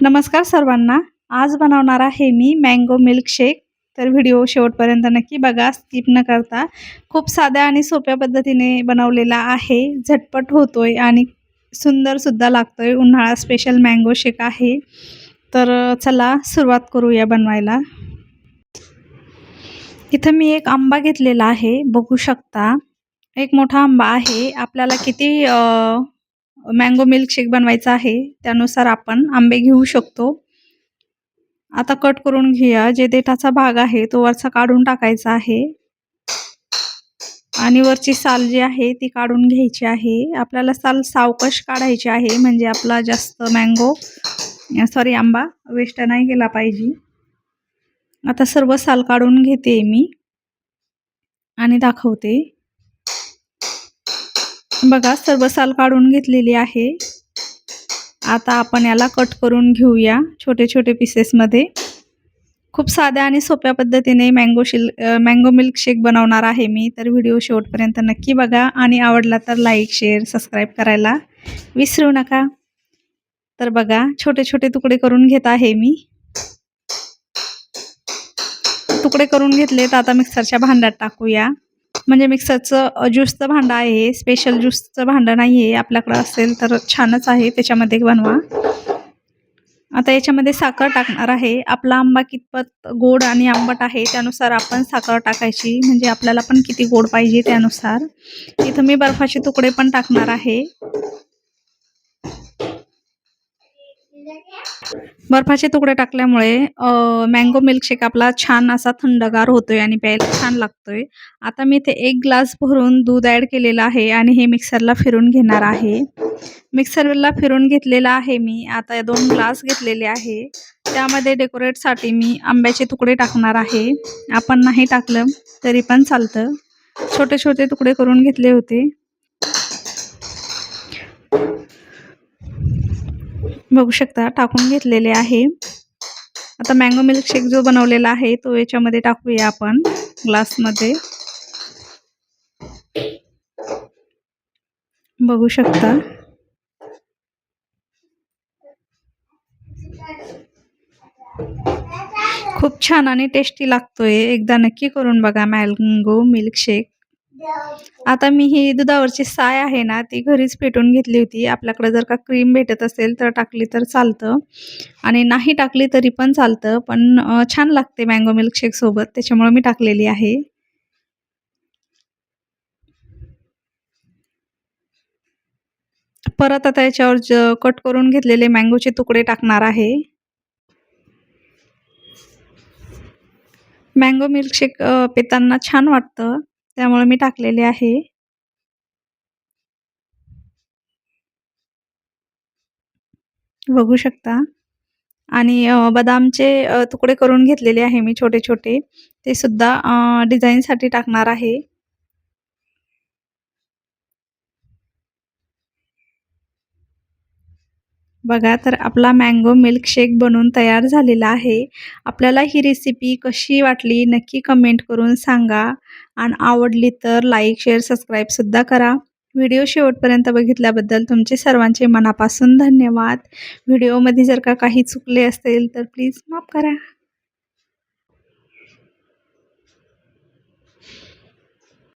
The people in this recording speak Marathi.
नमस्कार सर्वांना. आज बनवणार आहे मी मँगो मिल्कशेक. तर व्हिडिओ शेवटपर्यंत नक्की बघा, स्किप न करता. खूप साध्या आणि सोप्या पद्धतीने बनवलेला आहे. झटपट होतोय आणि सुंदर सुद्धा लागतोय. उन्हाळा स्पेशल मँगो शेक आहे. तर चला सुरुवात करूया बनवायला. इथं मी एक आंबा घेतलेला आहे, बघू शकता. एक मोठा आंबा आहे. आपल्याला किती मँगो मिल्कशेक बनवायचा आहे त्यानुसार आपण आंबे घेऊ शकतो. आता कट करून घेऊया. जे देठाचा भाग आहे तो वरचा काढून टाकायचा आहे आणि वरची साल जी आहे ती काढून घ्यायची आहे. आपल्याला साल सावकाश काढायची आहे, म्हणजे आपला जास्त आंबा वेस्ट नाही गेला पाहिजे. आता सर्व साल काढून घेते मी आणि दाखवते. बघा, सर्व साल काढून घेतलेली आहे. आता आपण याला कट करून घेऊया छोटे छोटे पीसेसमध्ये. खूप साध्या आणि सोप्या पद्धतीने मँगो मिल्कशेक बनवणार आहे मी. तर व्हिडिओ शेवटपर्यंत नक्की बघा आणि आवडला तर लाईक, शेअर, सबस्क्राईब करायला विसरू नका. तर बघा, छोटे छोटे तुकडे करून घेत आहे मी. तुकडे करून घेतले तर आता मिक्सरच्या भांड्यात टाकूया. म्हणजे मिक्सरचं ज्यूसचं भांडं आहे, स्पेशल ज्यूसचं भांडं नाही आहे. आपल्याकडं असेल तर छानच आहे, त्याच्यामध्ये बनवा. आता याच्यामध्ये साखर टाकणार आहे. आपला आंबा कितपत गोड आणि आंबट आहे त्यानुसार आपण साखर टाकायची, म्हणजे आपल्याला पण किती गोड पाहिजे त्यानुसार. इथं मी बर्फाचे तुकडे पण टाकणार आहे. बर्फाचे तुकडे टाकल्यामुळे मँगो मिल्कशेक आपला छान असा थंडगार होतोय आणि प्यायला छान लागतोय. आता मी इथे 1 ग्लास भरून दूध ॲड केलेलं आहे आणि हे मिक्सरला फिरून घेणार आहे. मिक्सरला फिरून घेतलेला आहे मी. आता 2 ग्लास घेतलेले आहे. त्यामध्ये डेकोरेटसाठी मी आंब्याचे तुकडे टाकणार आहे. आपण नाही टाकलं तरी पण चालतं. छोटे छोटे तुकडे करून घेतले होते. बघू शकता, टाकून घेतलेले आहे. आता मँगो मिल्कशेक जो बनवलेला आहे तो याच्यामध्ये टाकूया आपण ग्लासमध्ये. बघू शकता. खूप छान आणि टेस्टी लागतोय. एकदा नक्की करून बघा मँगो मिल्कशेक. आता मी ही दुधावरची साय आहे ना, ती घरीच फेटून घेतली होती. आपल्याकडे जर का क्रीम भेटत असेल तर टाकली तर चालतं आणि नाही टाकली तरी पण चालतं, पण छान लागते मँगो मिल्कशेक सोबत, त्याच्यामुळे मी टाकलेली आहे. परत आता याच्यावर कट करून घेतलेले मँगोचे तुकडे टाकणार आहे. मँगो मिल्कशेक पिताना छान वाटतं, त्यामुळे मी टाकलेले आहे. बघू शकता. आणि बदामचे तुकडे करून घेतलेले आहे मी छोटे छोटे. ते सुद्धा डिझाईनसाठी टाकणार आहे. बघा, तर आपला मँगो मिल्कशेक बनून तयार झालेला आहे. आपल्याला ही रेसिपी कशी वाटली नक्की कमेंट करून सांगा आणि आवडली तर लाईक, शेअर, सबस्क्राईबसुद्धा करा. व्हिडिओ शेवटपर्यंत बघितल्याबद्दल तुमचे सर्वांचे मनापासून धन्यवाद. व्हिडिओमध्ये जर का काही चुकले असेल तर प्लीज माफ करा.